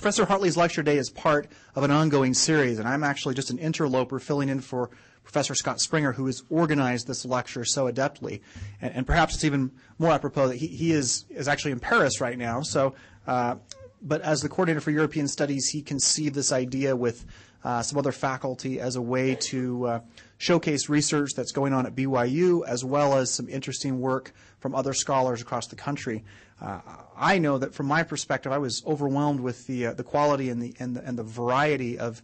Professor Hartley's lecture day is part of an ongoing series, and I'm actually just an interloper filling in for Professor Scott Springer, who has organized this lecture so adeptly. And perhaps it's even more apropos that he is actually in Paris right now. So, but as the coordinator for European Studies, he conceived this idea with some other faculty as a way to showcase research that's going on at BYU, as well as some interesting work from other scholars across the country. I know that from my perspective, I was overwhelmed with the quality and the variety of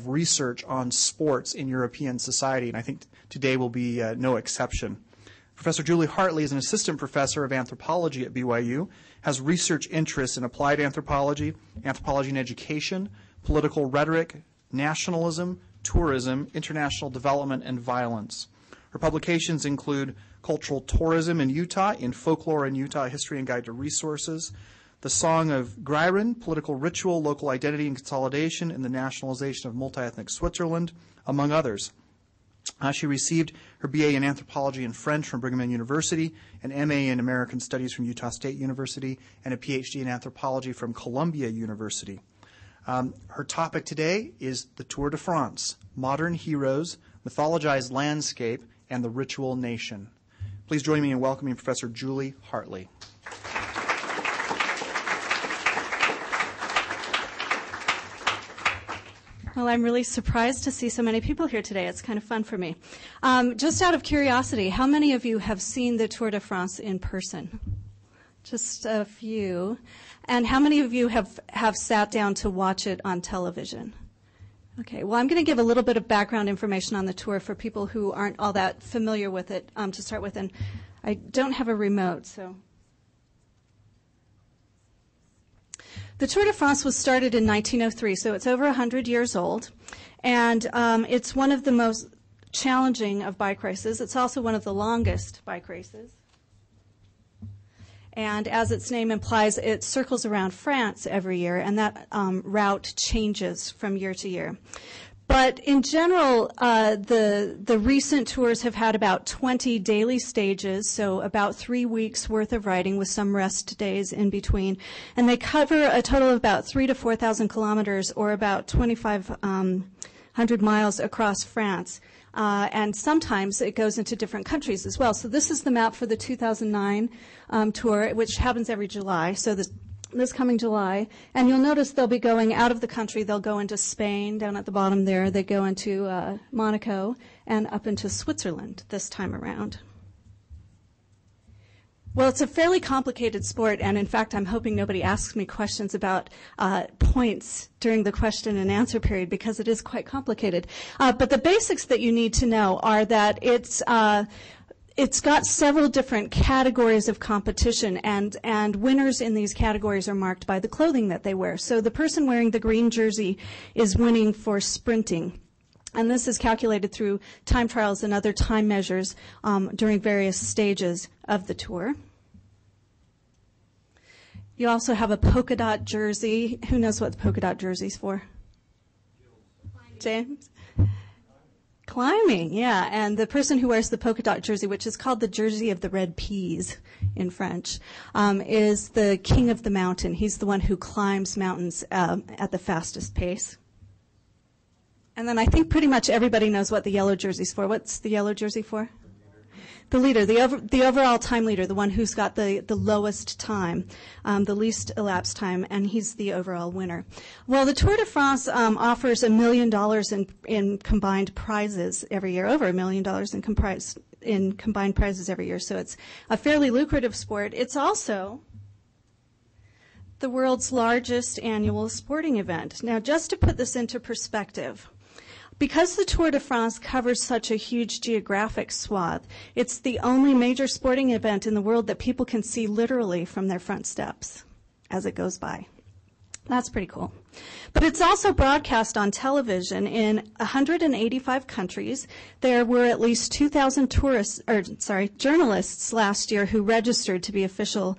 research on sports in European society, and I think today will be no exception. Professor Julie Hartley is an assistant professor of anthropology at BYU, has research interests in applied anthropology, anthropology in education, political rhetoric, nationalism, tourism, international development, and violence. Her publications include Cultural Tourism in Utah, in Folklore in Utah, History and Guide to Resources, The Song of Greiren, Political Ritual, Local Identity and Consolidation, and the Nationalization of Multi-Ethnic Switzerland, among others. She received her BA in Anthropology and French from Brigham Young University, an MA in American Studies from Utah State University, and a PhD in Anthropology from Columbia University. Her topic today is the Tour de France, Modern Heroes, Mythologized Landscape, and the Ritual Nation. Please join me in welcoming Professor Julie Hartley. Well, I'm really surprised to see so many people here today. It's kind of fun for me. Just out of curiosity, how many of you have seen the Tour de France in person? Just a few. And how many of you have sat down to watch it on television? Okay, well, I'm going to give a little bit of background information on the tour for people who aren't all that familiar with it to start with. And I don't have a remote, so. The Tour de France was started in 1903, so it's over 100 years old. And it's one of the most challenging of bike races. It's also one of the longest bike races. And as its name implies, it circles around France every year, and that route changes from year to year. But in general, the recent tours have had about 20 daily stages, so about 3 weeks worth of riding with some rest days in between. And they cover a total of about 3,000 to 4,000 kilometers, or about 2,500 miles across France. And sometimes it goes into different countries as well. So this is the map for the 2009 tour, which happens every July. So this coming July. And you'll notice they'll be going out of the country. They'll go into Spain, down at the bottom there. They go into Monaco and up into Switzerland this time around. Well, it's a fairly complicated sport, and in fact, I'm hoping nobody asks me questions about points during the question and answer period because it is quite complicated. But the basics that you need to know are that it's got several different categories of competition, and winners in these categories are marked by the clothing that they wear. So the person wearing the green jersey is winning for sprinting. And this is calculated through time trials and other time measures during various stages of the tour. You also have a polka dot jersey. Who knows what the polka dot jersey's for? James? Climbing, yeah. And the person who wears the polka dot jersey, which is called the jersey of the red peas in French, is the king of the mountain. He's the one who climbs mountains at the fastest pace. And then I think pretty much everybody knows what the yellow jersey's for. What's the yellow jersey for? The leader, the overall time leader, the one who's got the lowest time, the least elapsed time, and he's the overall winner. Well, the Tour de France offers $1 million in combined prizes every year, over $1 million in combined prizes every year. So it's a fairly lucrative sport. It's also the world's largest annual sporting event. Now, just to put this into perspective, because the Tour de France covers such a huge geographic swath, it's the only major sporting event in the world that people can see literally from their front steps as it goes by. That's pretty cool. But it's also broadcast on television in 185 countries. There were at least 2,000 journalists last year who registered to be official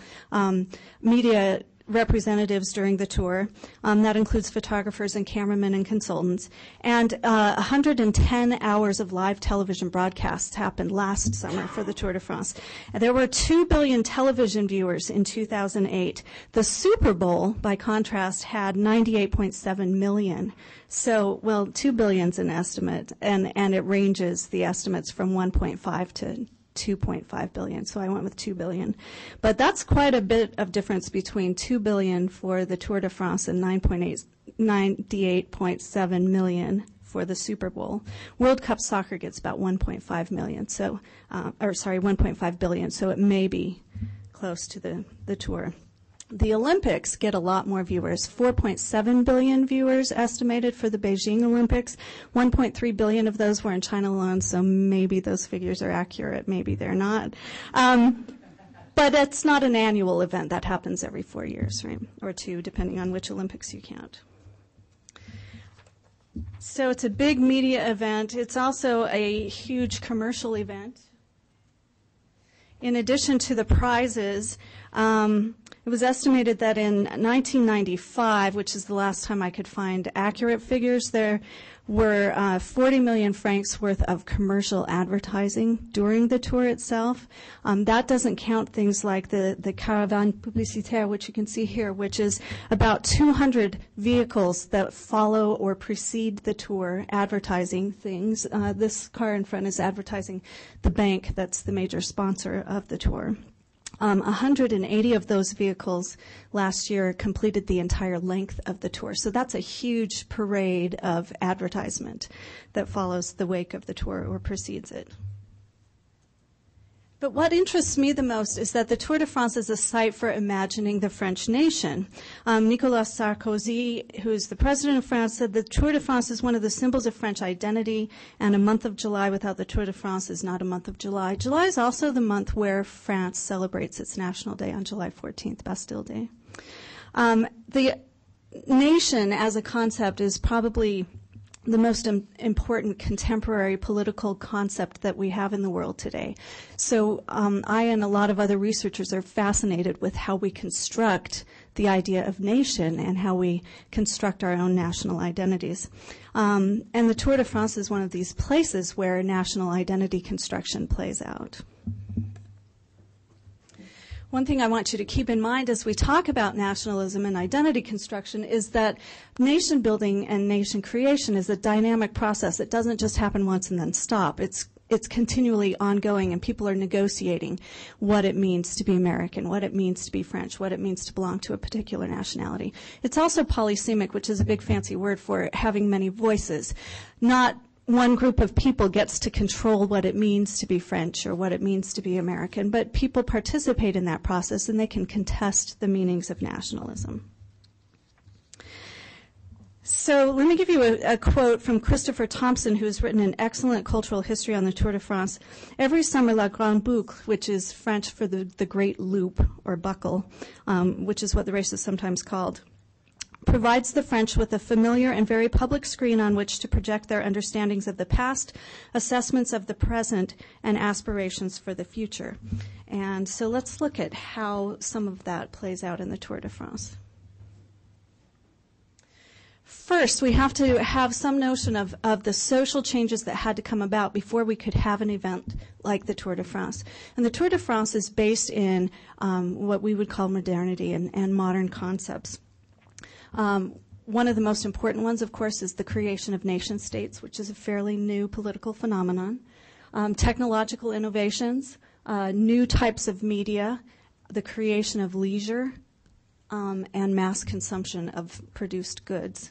media representatives during the tour. That includes photographers and cameramen and consultants. And 110 hours of live television broadcasts happened last summer for the Tour de France. And there were 2 billion television viewers in 2008. The Super Bowl, by contrast, had 98.7 million. So, well, 2 billion's an estimate, and it ranges the estimates from 1.5 to 2.5 billion, so I went with 2 billion. But that's quite a bit of difference between 2 billion for the Tour de France and 98.7 million for the Super Bowl. World Cup soccer gets about 1.5 million, 1.5 billion, so it may be close to the Tour. The Olympics get a lot more viewers, 4.7 billion viewers estimated for the Beijing Olympics. 1.3 billion of those were in China alone, so maybe those figures are accurate, maybe they're not. But it's not an annual event. That happens every 4 years, right? Or 2, depending on which Olympics you count. So it's a big media event. It's also a huge commercial event. In addition to the prizes, it was estimated that in 1995, which is the last time I could find accurate figures, there were 40 million francs worth of commercial advertising during the tour itself. That doesn't count things like the caravane publicitaire, which you can see here, which is about 200 vehicles that follow or precede the tour advertising things. This car in front is advertising the bank that's the major sponsor of the tour. 180 of those vehicles last year completed the entire length of the tour. So that's a huge parade of advertisement that follows the wake of the tour or precedes it. But what interests me the most is that the Tour de France is a site for imagining the French nation. Nicolas Sarkozy, who is the president of France, said the Tour de France is one of the symbols of French identity, and a month of July without the Tour de France is not a month of July. July is also the month where France celebrates its National Day on July 14th, Bastille Day. The nation as a concept is probably the most important contemporary political concept that we have in the world today. So I and a lot of other researchers are fascinated with how we construct the idea of nation and how we construct our own national identities. And the Tour de France is one of these places where national identity construction plays out. One thing I want you to keep in mind as we talk about nationalism and identity construction is that nation building and nation creation is a dynamic process. It doesn't just happen once and then stop. It's continually ongoing, and people are negotiating what it means to be American, what it means to be French, what it means to belong to a particular nationality. It's also polysemic, which is a big fancy word for having many voices. Not one group of people gets to control what it means to be French or what it means to be American, but people participate in that process and they can contest the meanings of nationalism. So let me give you a quote from Christopher Thompson, who has written an excellent cultural history on the Tour de France. Every summer, La Grande Boucle, which is French for the Great Loop or Buckle, which is what the race is sometimes called, provides the French with a familiar and very public screen on which to project their understandings of the past, assessments of the present, and aspirations for the future. And so let's look at how some of that plays out in the Tour de France. First, we have to have some notion of the social changes that had to come about before we could have an event like the Tour de France. And the Tour de France is based in what we would call modernity and modern concepts. One of the most important ones, of course, is the creation of nation states, which is a fairly new political phenomenon. Technological innovations, new types of media, the creation of leisure, and mass consumption of produced goods.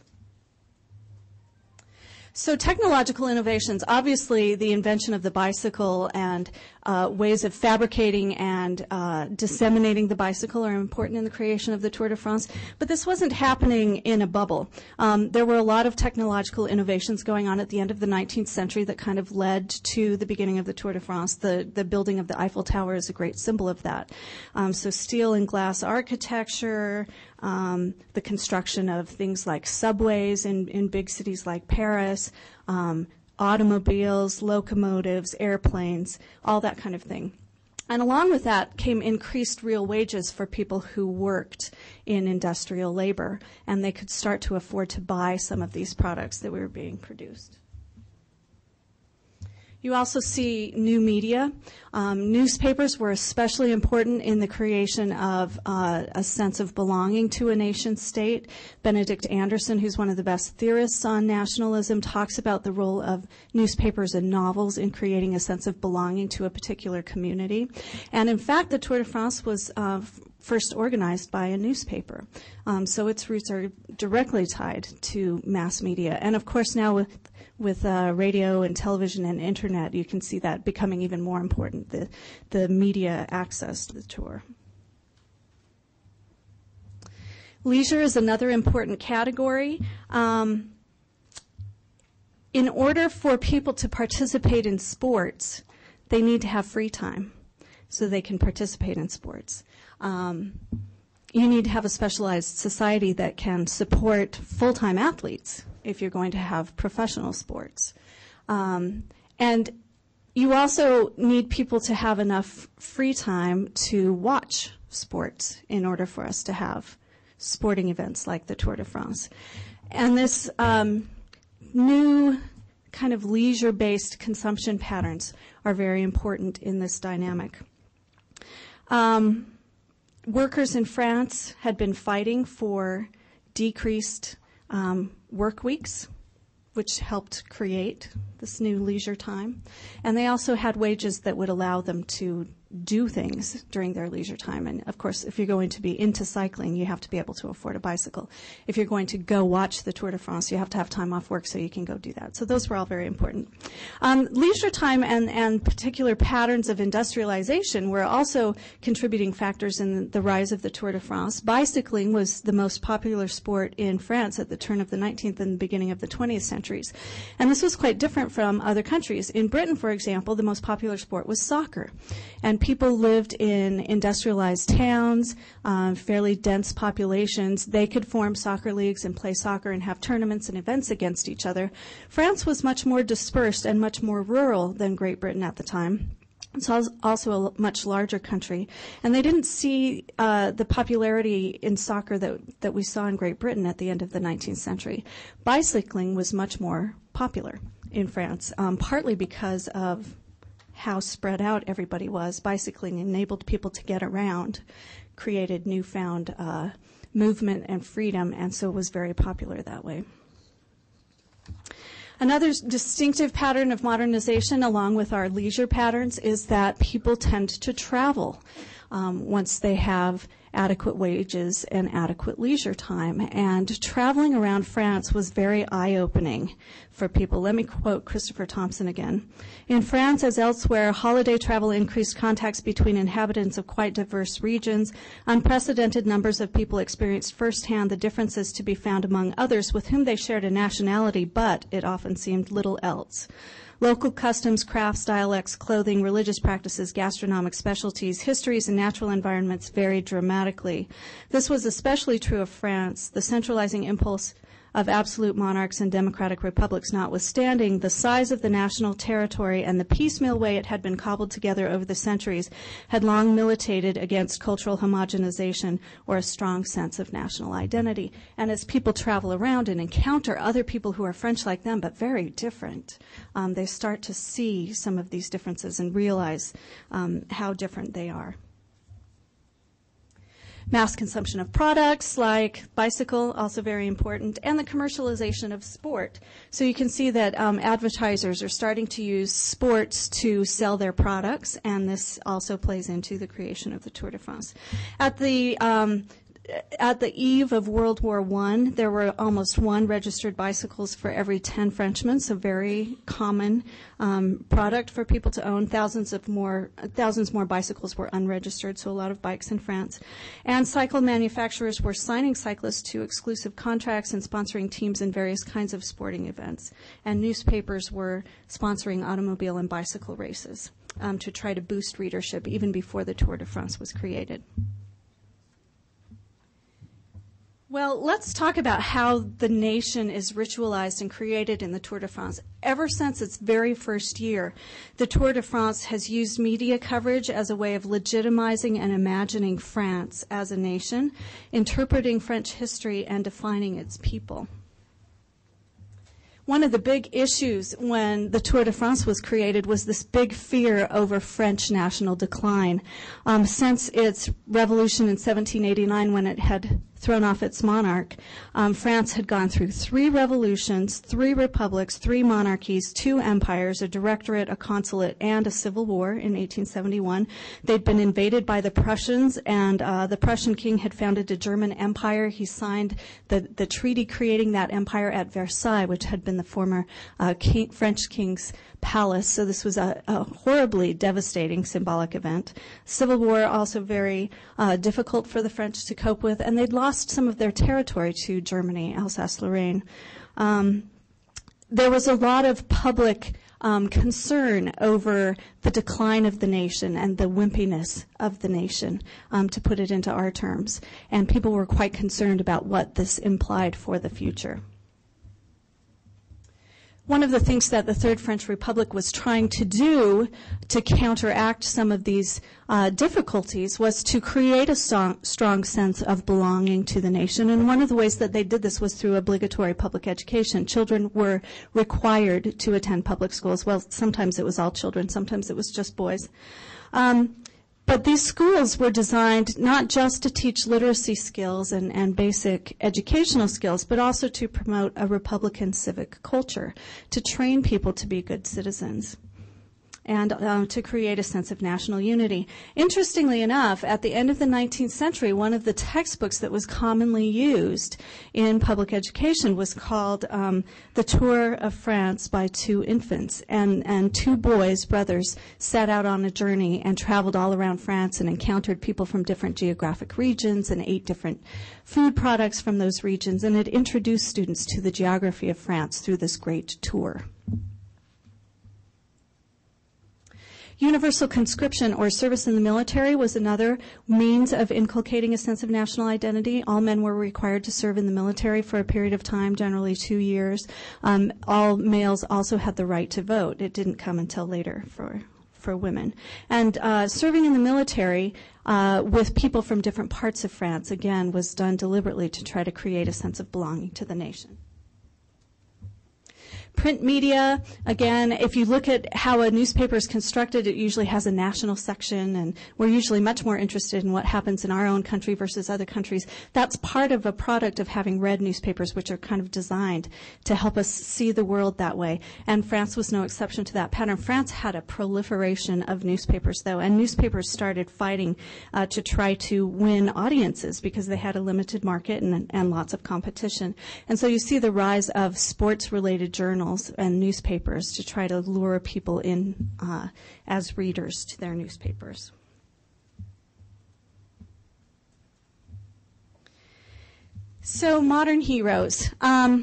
So technological innovations, obviously the invention of the bicycle and ways of fabricating and disseminating the bicycle are important in the creation of the Tour de France, but this wasn't happening in a bubble. There were a lot of technological innovations going on at the end of the 19th century that kind of led to the beginning of the Tour de France. The building of the Eiffel Tower is a great symbol of that. So steel and glass architecture, the construction of things like subways in big cities like Paris, automobiles, locomotives, airplanes, all that kind of thing. And along with that came increased real wages for people who worked in industrial labor, and they could start to afford to buy some of these products that were being produced. You also see new media. Newspapers were especially important in the creation of a sense of belonging to a nation state. Benedict Anderson, who's one of the best theorists on nationalism, talks about the role of newspapers and novels in creating a sense of belonging to a particular community. And in fact, the Tour de France was first organized by a newspaper. So its roots are directly tied to mass media. And of course now with radio and television and internet, you can see that becoming even more important, the media access to the tour. Leisure is another important category. In order for people to participate in sports, they need to have free time so they can participate in sports. You need to have a specialized society that can support full-time athletes if you're going to have professional sports. And you also need people to have enough free time to watch sports in order for us to have sporting events like the Tour de France. And this new kind of leisure-based consumption patterns are very important in this dynamic. Workers in France had been fighting for decreased work weeks, which helped create this new leisure time. And they also had wages that would allow them to do things during their leisure time. And of course, if you're going to be into cycling, you have to be able to afford a bicycle. If you're going to go watch the Tour de France, you have to have time off work so you can go do that. So those were all very important. Leisure time and particular patterns of industrialization were also contributing factors in the rise of the Tour de France. Bicycling was the most popular sport in France at the turn of the 19th and the beginning of the 20th centuries. And this was quite different from other countries. In Britain, for example, the most popular sport was soccer. And people lived in industrialized towns, fairly dense populations. They could form soccer leagues and play soccer and have tournaments and events against each other. France was much more dispersed and much more rural than Great Britain at the time. It's also a much larger country. And they didn't see the popularity in soccer that we saw in Great Britain at the end of the 19th century. Bicycling was much more popular in France, partly because of how spread out everybody was. Bicycling enabled people to get around, created newfound movement and freedom, and so was very popular that way. Another distinctive pattern of modernization, along with our leisure patterns, is that people tend to travel once they have adequate wages and adequate leisure time. And traveling around France was very eye-opening for people. Let me quote Christopher Thompson again. In France, as elsewhere, holiday travel increased contacts between inhabitants of quite diverse regions. Unprecedented numbers of people experienced firsthand the differences to be found among others with whom they shared a nationality, but it often seemed little else. Local customs, crafts, dialects, clothing, religious practices, gastronomic specialties, histories, and natural environments varied dramatically. This was especially true of France. The centralizing impulse of absolute monarchs and democratic republics notwithstanding, the size of the national territory and the piecemeal way it had been cobbled together over the centuries had long militated against cultural homogenization or a strong sense of national identity. And as people travel around and encounter other people who are French like them but very different, they start to see some of these differences and realize how different they are. Mass consumption of products like bicycle, also very important, and the commercialization of sport. So you can see that advertisers are starting to use sports to sell their products, and this also plays into the creation of the Tour de France. At the eve of World War I, there were almost 1 registered bicycles for every 10 Frenchmen, so very common product for people to own. Thousands more bicycles were unregistered, so a lot of bikes in France. And cycle manufacturers were signing cyclists to exclusive contracts and sponsoring teams in various kinds of sporting events. And newspapers were sponsoring automobile and bicycle races to try to boost readership even before the Tour de France was created. Well, let's talk about how the nation is ritualized and created in the Tour de France. Ever since its very first year, the Tour de France has used media coverage as a way of legitimizing and imagining France as a nation, interpreting French history, and defining its people. One of the big issues when the Tour de France was created was this big fear over French national decline. Since its revolution in 1789, when it had thrown off its monarch, France had gone through 3 revolutions, 3 republics, 3 monarchies, 2 empires, a directorate, a consulate, and a civil war in 1871. They'd been invaded by the Prussians, and the Prussian king had founded a German empire. He signed the treaty creating that empire at Versailles, which had been the former French king's palace. So this was a horribly devastating symbolic event. Civil war also very difficult for the French to cope with, and they'd lost some of their territory to Germany, Alsace-Lorraine. There was a lot of public concern over the decline of the nation and the wimpiness of the nation, to put it into our terms. And people were quite concerned about what this implied for the future. One of the things that the Third French Republic was trying to do to counteract some of these difficulties was to create a strong sense of belonging to the nation. And one of the ways that they did this was through obligatory public education. Children were required to attend public schools. Well, sometimes it was all children, sometimes it was just boys. But these schools were designed not just to teach literacy skills and basic educational skills, but also to promote a Republican civic culture, to train people to be good citizens, and to create a sense of national unity. Interestingly enough, at the end of the 19th century, one of the textbooks that was commonly used in public education was called The Tour of France by Two Infants. And 2 boys, brothers, set out on a journey and traveled all around France and encountered people from different geographic regions and ate different food products from those regions. And it introduced students to the geography of France through this great tour. Universal conscription, or service in the military, was another means of inculcating a sense of national identity. All men were required to serve in the military for a period of time, generally 2 years. All males also had the right to vote. It didn't come until later for women. And serving in the military with people from different parts of France, again, was done deliberately to try to create a sense of belonging to the nation. Print media, again, if you look at how a newspaper is constructed, it usually has a national section, and we're usually much more interested in what happens in our own country versus other countries. That's part of a product of having read newspapers, which are kind of designed to help us see the world that way. And France was no exception to that pattern. France had a proliferation of newspapers, though, and newspapers started fighting to try to win audiences because they had a limited market and lots of competition. And so you see the rise of sports-related journals and newspapers to try to lure people in as readers to their newspapers. So modern heroes. A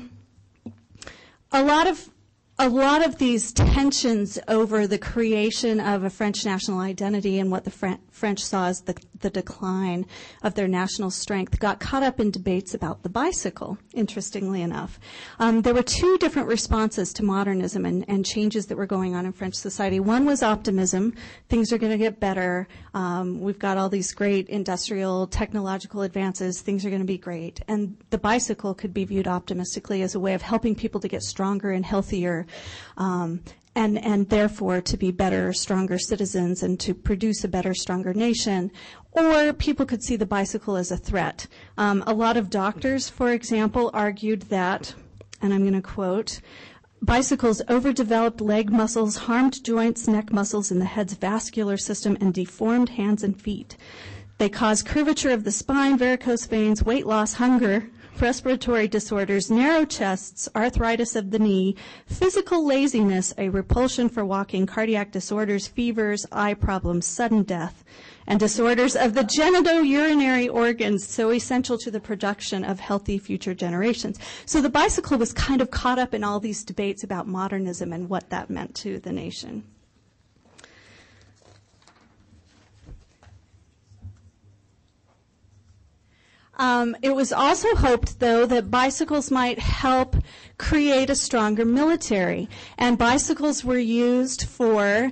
lot of these tensions over the creation of a French national identity and what the French saw as the decline of their national strength got caught up in debates about the bicycle, interestingly enough. There were 2 different responses to modernism and changes that were going on in French society. One was optimism. Things are going to get better. We've got all these great industrial, technological advances. Things are going to be great. And the bicycle could be viewed optimistically as a way of helping people to get stronger and healthier, and therefore to be better, stronger citizens and to produce a better, stronger nation. Or people could see the bicycle as a threat. A lot of doctors, for example, argued that, and I'm going to quote, bicycles overdeveloped leg muscles, harmed joints, neck muscles in the head's vascular system, and deformed hands and feet. They cause curvature of the spine, varicose veins, weight loss, hunger, respiratory disorders, narrow chests, arthritis of the knee, physical laziness, a repulsion for walking, cardiac disorders, fevers, eye problems, sudden death, and disorders of the genitourinary organs, so essential to the production of healthy future generations. So the bicycle was kind of caught up in all these debates about modernism and what that meant to the nation. It was also hoped, though, that bicycles might help create a stronger military. And bicycles were used for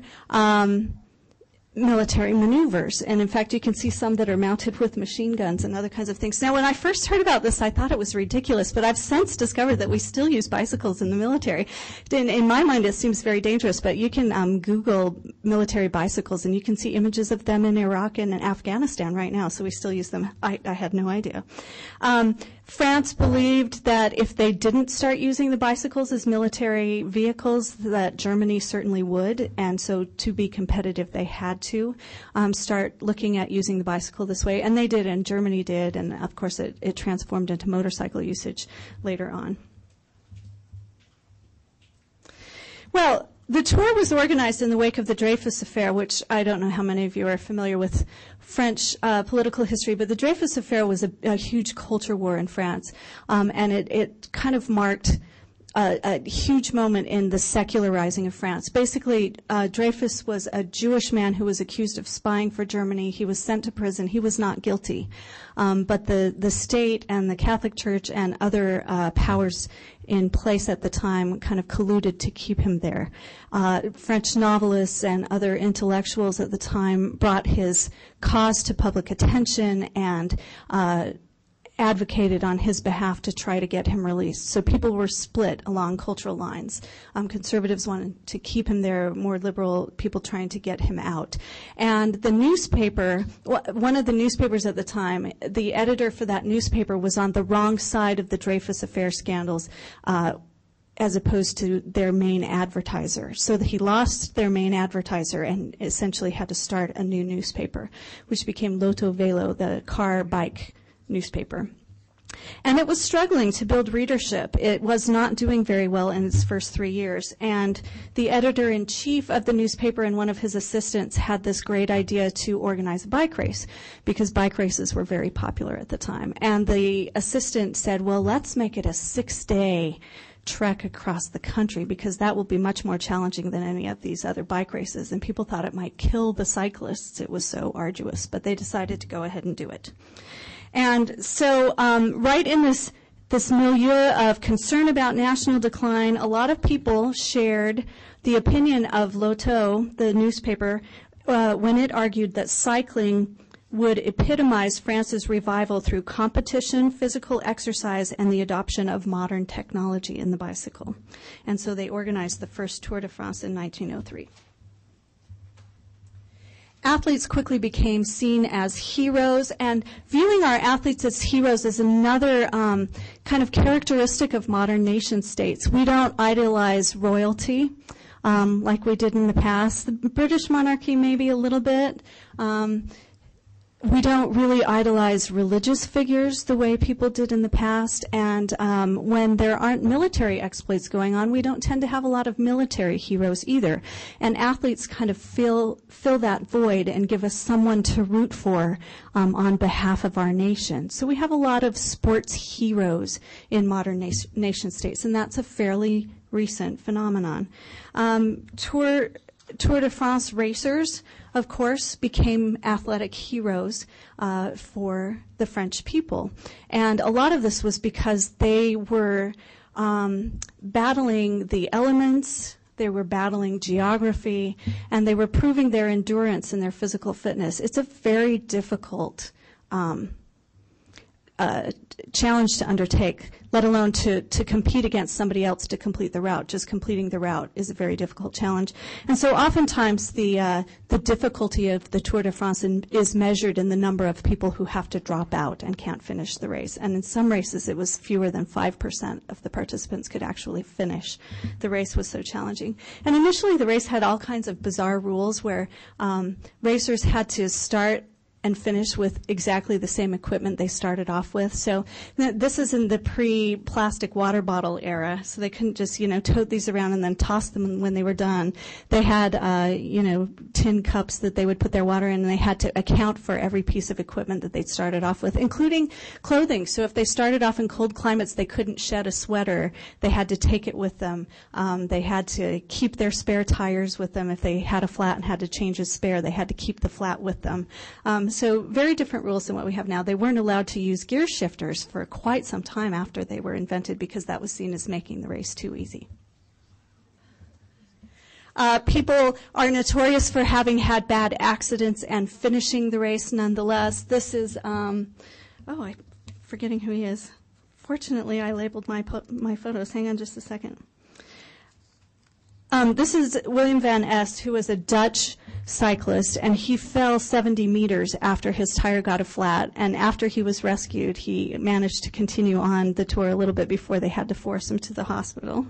military maneuvers. And in fact, you can see some that are mounted with machine guns and other kinds of things. Now, when I first heard about this, I thought it was ridiculous, but I've since discovered that we still use bicycles in the military. In my mind, it seems very dangerous, but you can Google military bicycles, and you can see images of them in Iraq and in Afghanistan right now, so we still use them. I had no idea. France believed that if they didn't start using the bicycles as military vehicles, that Germany certainly would, and so to be competitive, they had to start looking at using the bicycle this way, and they did, and Germany did, and of course it transformed into motorcycle usage later on. Well, the tour was organized in the wake of the Dreyfus Affair, which I don't know how many of you are familiar with French political history, but the Dreyfus Affair was a huge culture war in France, and it kind of marked a huge moment in the secularizing of France. Basically, Dreyfus was a Jewish man who was accused of spying for Germany. He was sent to prison. He was not guilty. But the state and the Catholic Church and other powers in place at the time kind of colluded to keep him there. French novelists and other intellectuals at the time brought his cause to public attention and advocated on his behalf to try to get him released. So people were split along cultural lines. Conservatives wanted to keep him there, more liberal people trying to get him out. And the newspaper, one of the newspapers at the time, the editor for that newspaper was on the wrong side of the Dreyfus Affair scandals, as opposed to their main advertiser. So that he lost their main advertiser and essentially had to start a new newspaper, which became L'Auto Velo, the car bike newspaper. And it was struggling to build readership. It was not doing very well in its first 3 years. And the editor-in-chief of the newspaper and one of his assistants had this great idea to organize a bike race, because bike races were very popular at the time. And the assistant said, well, let's make it a 6-day trek across the country, because that will be much more challenging than any of these other bike races. And people thought it might kill the cyclists. It was so arduous. But they decided to go ahead and do it. And so right in this milieu of concern about national decline, a lot of people shared the opinion of L'Auto, the newspaper, when it argued that cycling would epitomize France's revival through competition, physical exercise, and the adoption of modern technology in the bicycle. And so they organized the first Tour de France in 1903. Athletes quickly became seen as heroes, and viewing our athletes as heroes is another kind of characteristic of modern nation states. We don't idolize royalty like we did in the past. The British monarchy maybe a little bit. We don't really idolize religious figures the way people did in the past, and when there aren't military exploits going on, we don't tend to have a lot of military heroes either. And athletes kind of fill that void and give us someone to root for on behalf of our nation. So we have a lot of sports heroes in modern nation states, and that's a fairly recent phenomenon. Tour de France racers, of course, became athletic heroes for the French people. And a lot of this was because they were battling the elements, they were battling geography, and they were proving their endurance and their physical fitness. It's a very difficult challenge to undertake, let alone to compete against somebody else to complete the route. Just completing the route is a very difficult challenge. And so oftentimes the difficulty of the Tour de France is measured in the number of people who have to drop out and can't finish the race. And in some races it was fewer than 5% of the participants could actually finish. The race was so challenging. And initially the race had all kinds of bizarre rules where racers had to start and finish with exactly the same equipment they started off with. So this is in the pre-plastic water bottle era, so they couldn't just, tote these around and then toss them when they were done. They had, tin cups that they would put their water in, and they had to account for every piece of equipment that they'd started off with, including clothing. So if they started off in cold climates, they couldn't shed a sweater. They had to take it with them. They had to keep their spare tires with them. If they had a flat and had to change a spare, they had to keep the flat with them. so very different rules than what we have now. They weren't allowed to use gear shifters for quite some time after they were invented because that was seen as making the race too easy. People are notorious for having had bad accidents and finishing the race nonetheless. This is, I'm forgetting who he is. Fortunately, I labeled my photos. Hang on just a second. This is William van Est, who was a Dutch cyclist, and he fell 70 meters after his tire got a flat. And after he was rescued, he managed to continue on the tour a little bit before they had to force him to the hospital.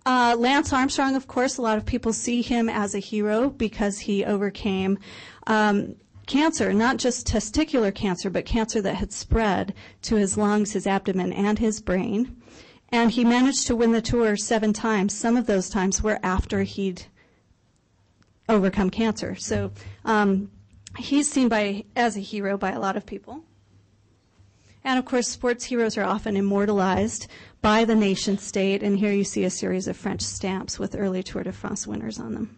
Lance Armstrong, of course, a lot of people see him as a hero because he overcame cancer, not just testicular cancer, but cancer that had spread to his lungs, his abdomen, and his brain. And he managed to win the tour 7 times. Some of those times were after he'd overcome cancer. So he's seen as a hero by a lot of people. And, of course, sports heroes are often immortalized by the nation state. And here you see a series of French stamps with early Tour de France winners on them.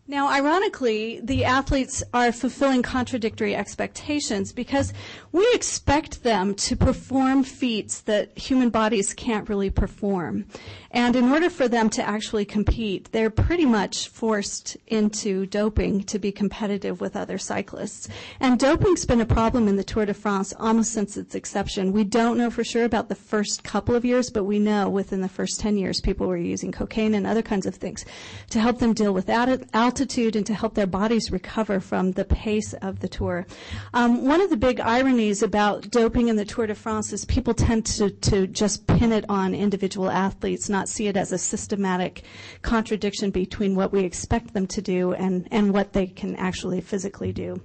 Now, ironically, the athletes are fulfilling contradictory expectations because we expect them to perform feats that human bodies can't really perform. And in order for them to actually compete, they're pretty much forced into doping to be competitive with other cyclists. And doping's been a problem in the Tour de France almost since its inception. We don't know for sure about the first couple of years, but we know within the first 10 years people were using cocaine and other kinds of things to help them deal with altitude and to help their bodies recover from the pace of the tour. One of the big ironies about doping in the Tour de France is people tend to just pin it on individual athletes, not see it as a systematic contradiction between what we expect them to do and what they can actually physically do.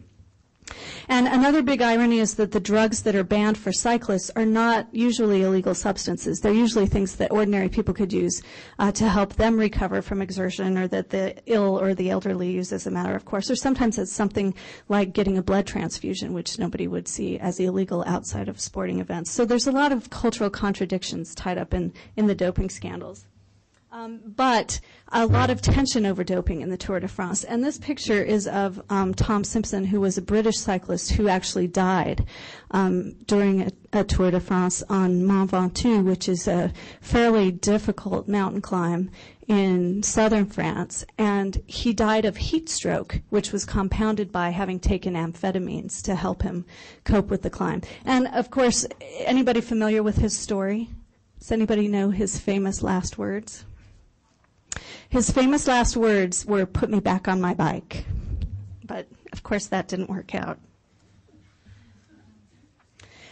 And another big irony is that the drugs that are banned for cyclists are not usually illegal substances. They're usually things that ordinary people could use to help them recover from exertion, or that the ill or the elderly use as a matter of course. Or sometimes it's something like getting a blood transfusion, which nobody would see as illegal outside of sporting events. So there's a lot of cultural contradictions tied up in the doping scandals. But a lot of tension over doping in the Tour de France. And this picture is of Tom Simpson, who was a British cyclist who actually died during a Tour de France on Mont Ventoux, which is a fairly difficult mountain climb in southern France. And he died of heat stroke, which was compounded by having taken amphetamines to help him cope with the climb. And, of course, anybody familiar with his story? Does anybody know his famous last words? His famous last words were, "Put me back on my bike." But, of course, that didn't work out.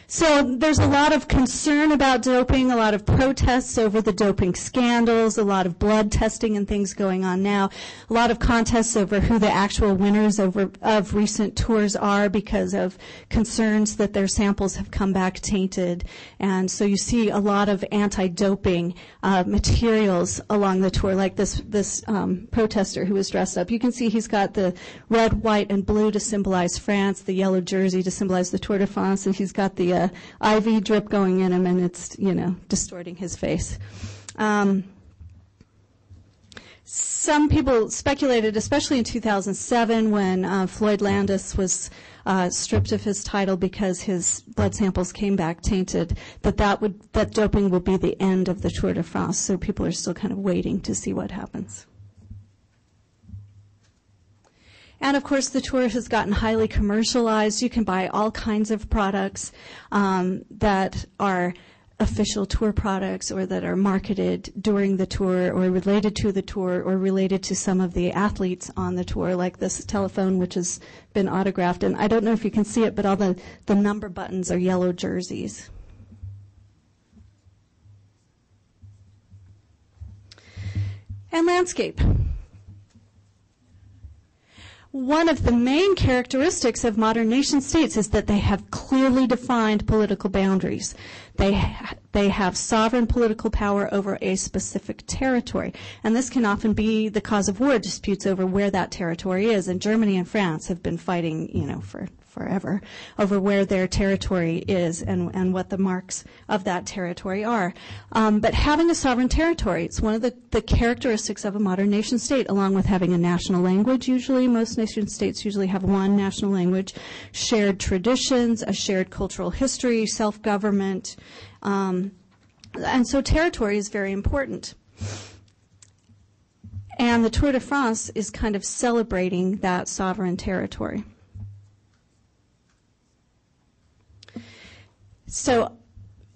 So there's a lot of concern about doping, a lot of protests over the doping scandals, a lot of blood testing and things going on now, a lot of contests over who the actual winners of recent tours are because of concerns that their samples have come back tainted. And so you see a lot of anti-doping materials along the tour, like this protester who was dressed up. You can see he's got the red, white, and blue to symbolize France, the yellow jersey to symbolize the Tour de France, and he's got the IV drip going in him, and it's, distorting his face. Some people speculated, especially in 2007 when Floyd Landis was stripped of his title because his blood samples came back tainted, that doping will be the end of the Tour de France. So people are still kind of waiting to see what happens. And, of course, the tour has gotten highly commercialized. You can buy all kinds of products that are official tour products or that are marketed during the tour or related to the tour or related to some of the athletes on the tour, like this telephone, which has been autographed. And I don't know if you can see it, but all the number buttons are yellow jerseys. And landscape. One of the main characteristics of modern nation states is that they have clearly defined political boundaries. They have sovereign political power over a specific territory. And this can often be the cause of war disputes over where that territory is. And Germany and France have been fighting, for forever over where their territory is and what the marks of that territory are. But having a sovereign territory, it's one of the characteristics of a modern nation state, along with having a national language. Usually, most nation states usually have one national language, shared traditions, a shared cultural history, self-government, and so territory is very important. And the Tour de France is kind of celebrating that sovereign territory. So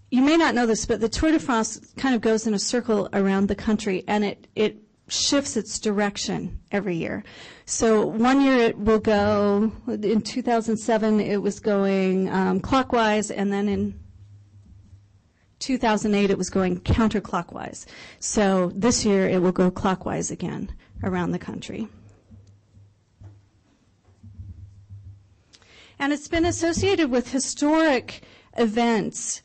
you may not know this, but the Tour de France kind of goes in a circle around the country, and it shifts its direction every year. So one year it will go, in 2007 it was going clockwise, and then in 2008 it was going counterclockwise. So this year it will go clockwise again around the country. And it's been associated with historic events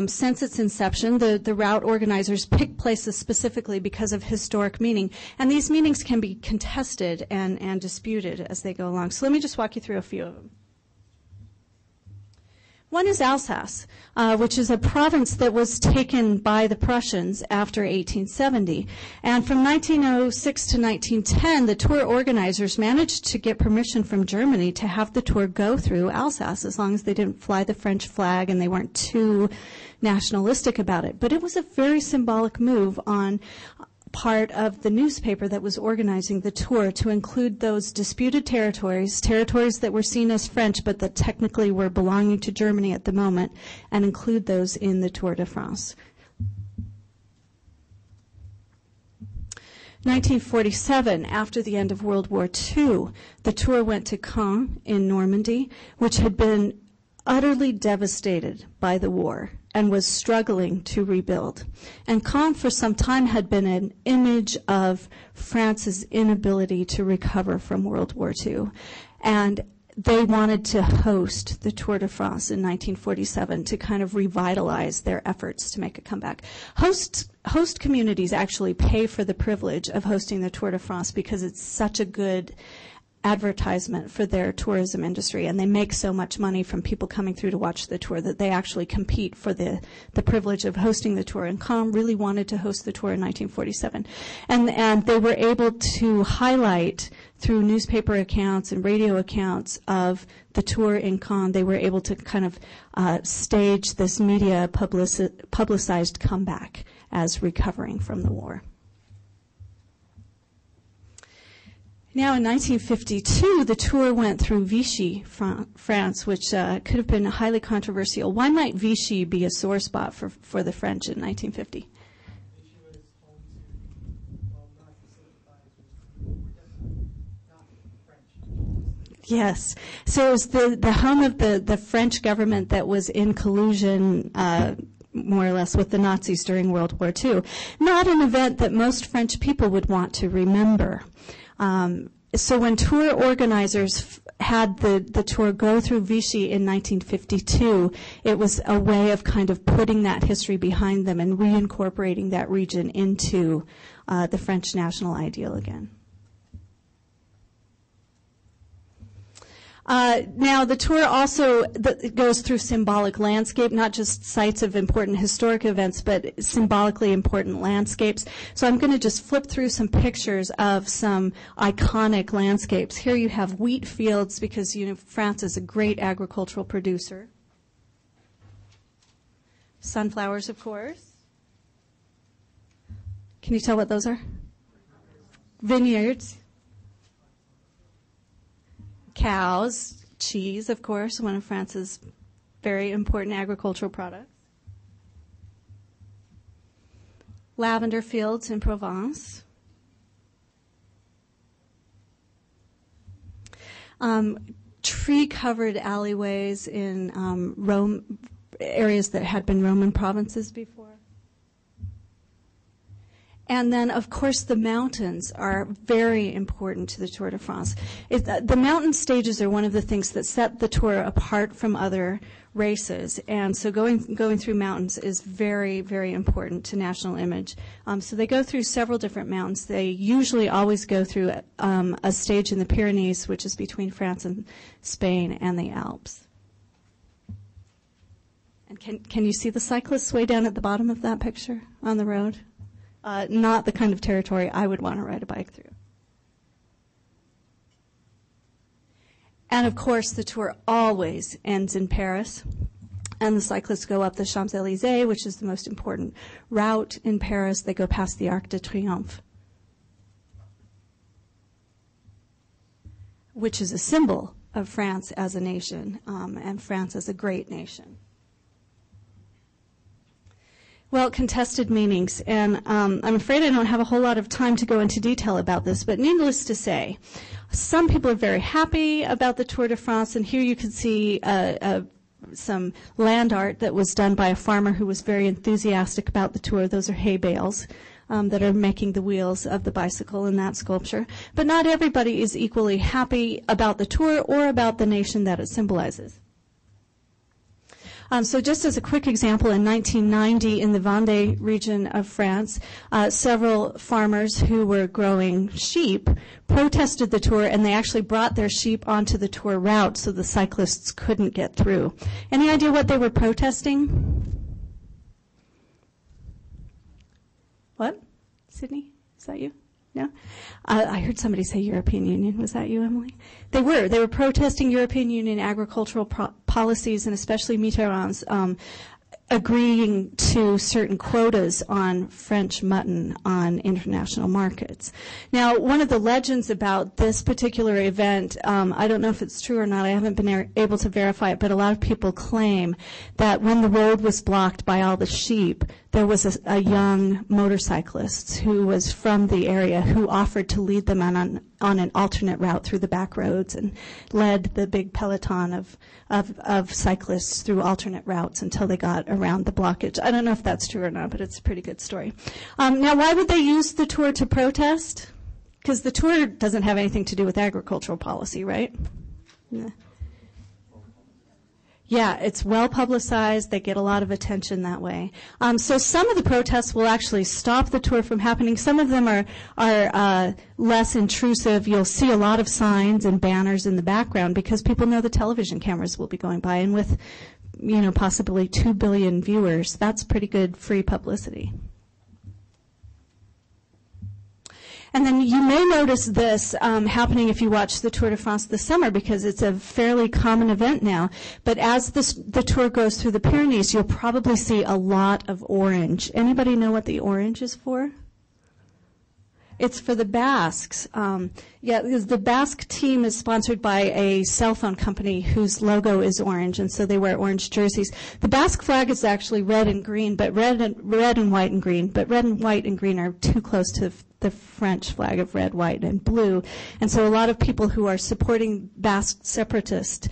since its inception. The route organizers pick places specifically because of historic meaning. And these meanings can be contested and disputed as they go along. So let me just walk you through a few of them. One is Alsace, which is a province that was taken by the Prussians after 1870. And from 1906 to 1910, the tour organizers managed to get permission from Germany to have the tour go through Alsace, as long as they didn't fly the French flag and they weren't too nationalistic about it. But it was a very symbolic move on part of the newspaper that was organizing the tour to include those disputed territories that were seen as French but that technically were belonging to Germany at the moment, and include those in the Tour de France. 1947, after the end of World War II, the tour went to Caen in Normandy, which had been utterly devastated by the war and was struggling to rebuild. And Caen for some time had been an image of France's inability to recover from World War II. And they wanted to host the Tour de France in 1947 to kind of revitalize their efforts to make a comeback. Host communities actually pay for the privilege of hosting the Tour de France because it's such a good advertisement for their tourism industry, and they make so much money from people coming through to watch the tour that they actually compete for the privilege of hosting the tour. And Caen really wanted to host the tour in 1947. And they were able to highlight through newspaper accounts and radio accounts of the tour in Caen, they were able to kind of stage this media publicized comeback as recovering from the war. Now, in 1952, the tour went through Vichy, France, which could have been highly controversial. Why might Vichy be a sore spot for the French in 1950? Vichy was home to, Nazi sympathizers who were definitely not French. Yes. So it was the home of the French government that was in collusion more or less with the Nazis during World War II. Not an event that most French people would want to remember. So when tour organizers had the tour go through Vichy in 1952, it was a way of kind of putting that history behind them and reincorporating that region into the French national ideal again. Now, the tour also goes through symbolic landscape, not just sites of important historic events, but symbolically important landscapes. So I'm going to just flip through some pictures of some iconic landscapes. Here you have wheat fields because, France is a great agricultural producer. Sunflowers, of course. Can you tell what those are? Vineyards. Cows, cheese, of course, one of France's very important agricultural products. Lavender fields in Provence. Tree-covered alleyways in areas that had been Roman provinces before. And then, of course, the mountains are very important to the Tour de France. The mountain stages are one of the things that set the Tour apart from other races. And so going through mountains is very, very important to national image. So they go through several different mountains. They usually always go through a stage in the Pyrenees, which is between France and Spain, and the Alps. And can you see the cyclists way down at the bottom of that picture on the road? Not the kind of territory I would want to ride a bike through. And of course, the Tour always ends in Paris. And the cyclists go up the Champs-Élysées, which is the most important route in Paris. They go past the Arc de Triomphe, which is a symbol of France as a nation, and France as a great nation. Well, contested meanings, and I'm afraid I don't have a whole lot of time to go into detail about this, but needless to say, some people are very happy about the Tour de France, and here you can see some land art that was done by a farmer who was very enthusiastic about the Tour. Those are hay bales that are making the wheels of the bicycle in that sculpture. But not everybody is equally happy about the Tour or about the nation that it symbolizes. So just as a quick example, in 1990 in the Vendée region of France, several farmers who were growing sheep protested the Tour, and they actually brought their sheep onto the Tour route so the cyclists couldn't get through. Any idea what they were protesting? What? Sydney? Is that you? No? I heard somebody say European Union. Was that you, Emily? They were protesting European Union agricultural policies, and especially Mitterrand's agreeing to certain quotas on French mutton on international markets. Now, one of the legends about this particular event, I don't know if it's true or not, I haven't been able to verify it, but a lot of people claim that when the road was blocked by all the sheep, there was a young motorcyclist who was from the area who offered to lead them on an alternate route through the back roads and led the big peloton of cyclists through alternate routes until they got around the blockage. I don't know if that's true or not, but it's a pretty good story. Now, why would they use the Tour to protest? Because the Tour doesn't have anything to do with agricultural policy, right? Yeah. Yeah, it's well publicized. They get a lot of attention that way. So some of the protests will actually stop the Tour from happening. Some of them are less intrusive. You'll see a lot of signs and banners in the background because people know the television cameras will be going by. And with, possibly 2 billion viewers, that's pretty good free publicity. And then you may notice this happening if you watch the Tour de France this summer because it's a fairly common event now. But as the Tour goes through the Pyrenees, you'll probably see a lot of orange. Anybody know what the orange is for? It's for the Basques. Because the Basque team is sponsored by a cell phone company whose logo is orange, and so they wear orange jerseys. The Basque flag is actually red and green, but red and white and green. But red and white and green are too close to the French flag of red, white, and blue. And so a lot of people who are supporting Basque separatist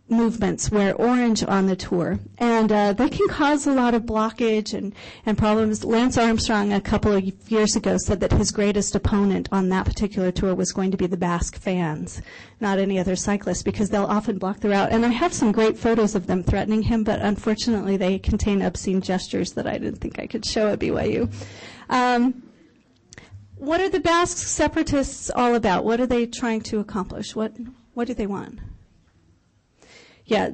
movements wear orange on the Tour. And they can cause a lot of blockage and problems. Lance Armstrong a couple of years ago said that his greatest opponent on that particular Tour was going to be the Basque fans, not any other cyclists, because they'll often block the route. And I have some great photos of them threatening him, but unfortunately they contain obscene gestures that I didn't think I could show at BYU. What are the Basque separatists all about? What are they trying to accomplish? What do they want? Yeah,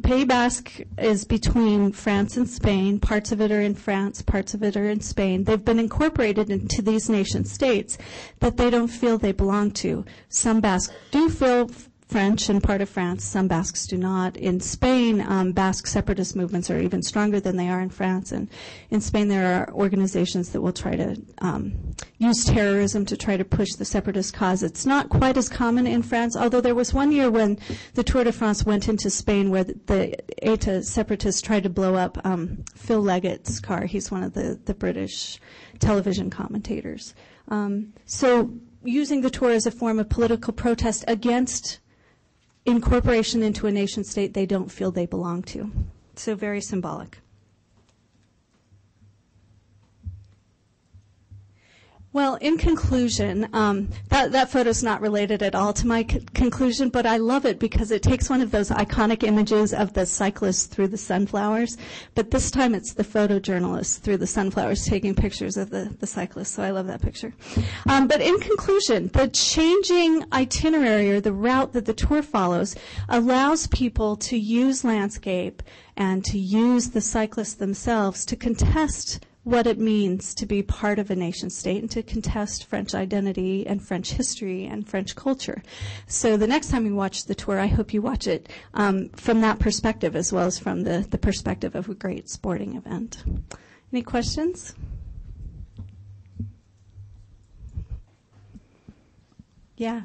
Pays Basque is between France and Spain. Parts of it are in France, parts of it are in Spain. They've been incorporated into these nation states that they don't feel they belong to. Some Basques do feel French and part of France. Some Basques do not. In Spain, Basque separatist movements are even stronger than they are in France. And in Spain, there are organizations that will try to use terrorism to try to push the separatist cause. It's not quite as common in France, although there was one year when the Tour de France went into Spain where the ETA separatists tried to blow up Phil Leggett's car. He's one of the British television commentators. So using the Tour as a form of political protest against incorporation into a nation state they don't feel they belong to. So very symbolic. Well, in conclusion, that photo's not related at all to my conclusion, but I love it because it takes one of those iconic images of the cyclist through the sunflowers, but this time it's the photojournalist through the sunflowers taking pictures of the cyclist, so I love that picture. But in conclusion, the changing itinerary or the route that the tour follows allows people to use landscape and to use the cyclists themselves to contest what it means to be part of a nation state and to contest French identity and French history and French culture. So the next time you watch the tour, I hope you watch it from that perspective as well as from the perspective of a great sporting event. Any questions? Yeah.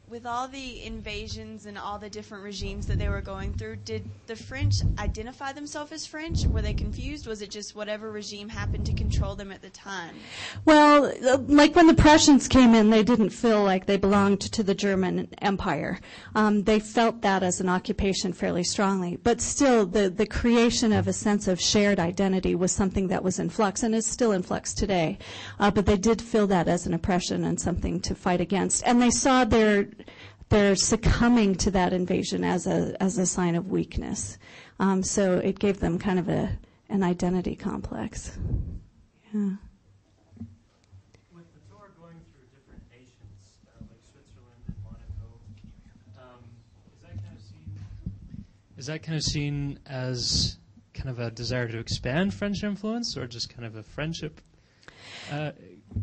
With all the invasions and all the different regimes that they were going through, did the French identify themselves as French? Were they confused? Was it just whatever regime happened to control them at the time? Well, like when the Prussians came in, they didn't feel like they belonged to the German Empire. They felt that as an occupation fairly strongly. But still, the creation of a sense of shared identity was something that was in flux and is still in flux today. But they did feel that as an oppression and something to fight against. And they saw their succumbing to that invasion as a sign of weakness. So it gave them kind of an identity complex. Yeah. With the tour going through different nations, like Switzerland and Monaco, is that kind of seen as kind of a desire to expand French influence, or just kind of a friendship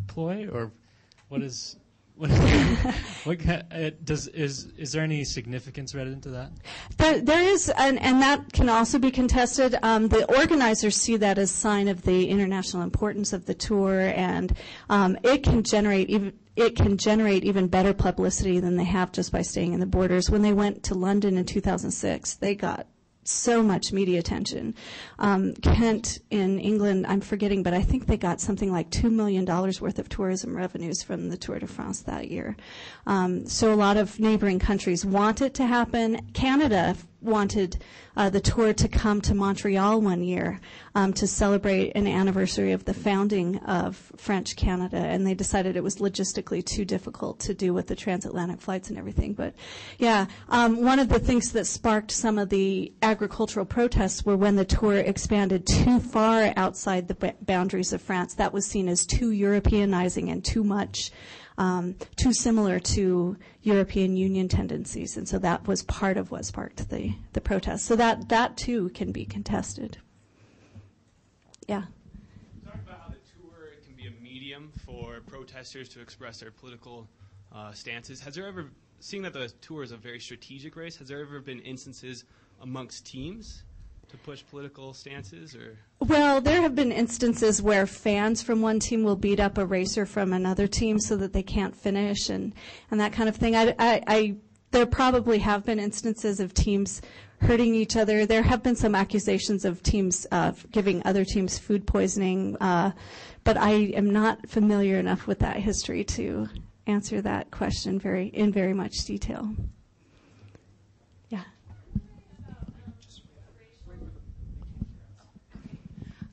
ploy, or what is? Is there any significance read into that? There is, and that can also be contested. The organizers see that as a sign of the international importance of the tour, and it can generate even better publicity than they have just by staying in the borders. When they went to London in 2006, they got so much media attention. Kent in England, I'm forgetting, but I think they got something like $2 million worth of tourism revenues from the Tour de France that year. So a lot of neighboring countries want it to happen. Canada wanted the tour to come to Montreal one year to celebrate an anniversary of the founding of French Canada, and they decided it was logistically too difficult to do with the transatlantic flights and everything. But yeah, one of the things that sparked some of the agricultural protests were when the tour expanded too far outside the boundaries of France. That was seen as too Europeanizing and too much, too similar to European Union tendencies, and so that was part of what sparked the protests. So that too can be contested. Yeah. Talk about how the tour can be a medium for protesters to express their political stances. Has there ever, seeing that the tour is a very strategic race, has there ever been instances amongst teams to push political stances, or? Well, there have been instances where fans from one team will beat up a racer from another team so that they can't finish and that kind of thing. There probably have been instances of teams hurting each other. There have been some accusations of teams giving other teams food poisoning, but I am not familiar enough with that history to answer that question in very much detail. Yeah.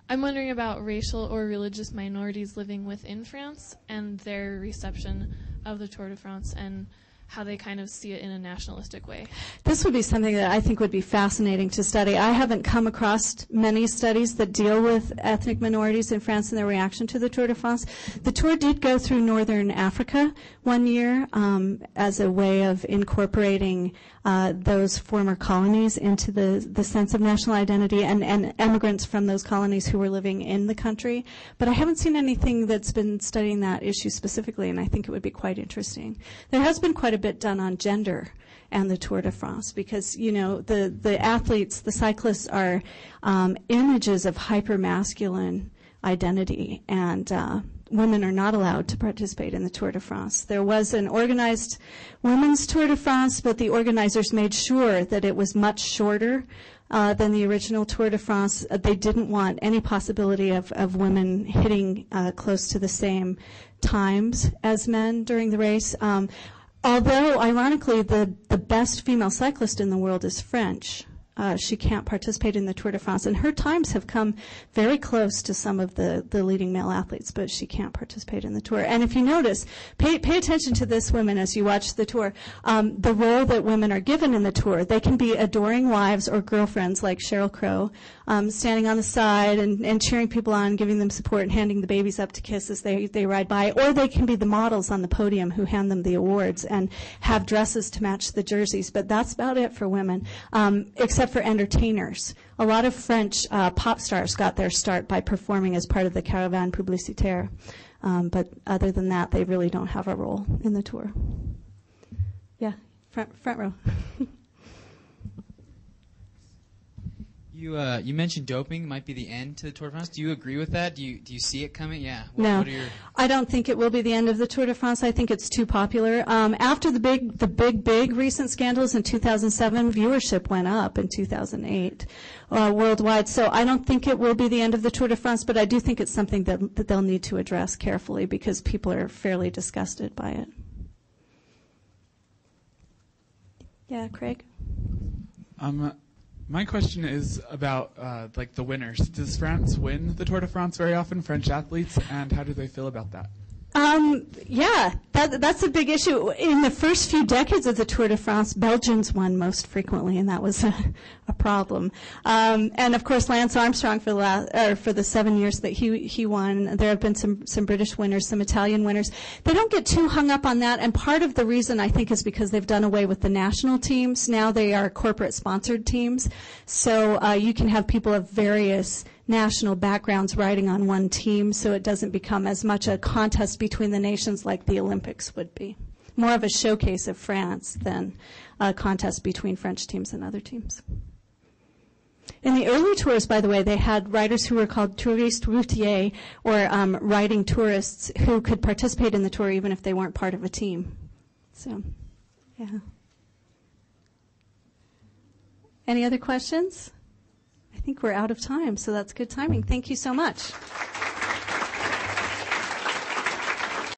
I'm wondering about racial or religious minorities living within France and their reception of the Tour de France and how they kind of see it in a nationalistic way. This would be something that I think would be fascinating to study. I haven't come across many studies that deal with ethnic minorities in France and their reaction to the Tour de France. The Tour did go through northern Africa one year as a way of incorporating those former colonies into the sense of national identity and immigrants from those colonies who were living in the country. But I haven't seen anything that's been studying that issue specifically, and I think it would be quite interesting. There has been quite a bit done on gender and the Tour de France because, you know, the athletes, the cyclists are images of hyper-masculine identity, and women are not allowed to participate in the Tour de France. There was an organized women's Tour de France, but the organizers made sure that it was much shorter than the original Tour de France. They didn't want any possibility of women hitting close to the same times as men during the race. Although, ironically, the best female cyclist in the world is French. she can't participate in the Tour de France. And her times have come very close to some of the leading male athletes, but she can't participate in the Tour. And if you notice, pay attention to this, women, as you watch the Tour. The role that women are given in the Tour, they can be adoring wives or girlfriends like Sheryl Crow, standing on the side and cheering people on, giving them support and handing the babies up to kiss as they ride by. Or they can be the models on the podium who hand them the awards and have dresses to match the jerseys. But that's about it for women, except for entertainers. A lot of French pop stars got their start by performing as part of the caravane publicitaire. But other than that, they really don't have a role in the Tour. Yeah, front row. You mentioned doping might be the end to the Tour de France. Do you agree with that? Do you see it coming? Yeah. No, I don't think it will be the end of the Tour de France. I think it's too popular. After the big recent scandals in 2007, viewership went up in 2008 worldwide. So I don't think it will be the end of the Tour de France, but I do think it's something that they'll need to address carefully because people are fairly disgusted by it. Yeah, Craig? My question is about the winners. Does France win the Tour de France very often, French athletes, and how do they feel about that? Yeah, that's a big issue. In the first few decades of the Tour de France, Belgians won most frequently, and that was a problem. And of course, Lance Armstrong for the 7 years that he won. There have been some British winners, some Italian winners. They don't get too hung up on that, and part of the reason I think is because they've done away with the national teams. Now they are corporate sponsored teams, so you can have people of various national backgrounds riding on one team, so it doesn't become as much a contest between the nations like the Olympics would be. More of a showcase of France than a contest between French teams and other teams. In the early tours, by the way, they had riders who were called touristes routiers, or riding tourists, who could participate in the tour even if they weren't part of a team. So, yeah. Any other questions? I think we're out of time, so that's good timing. Thank you so much.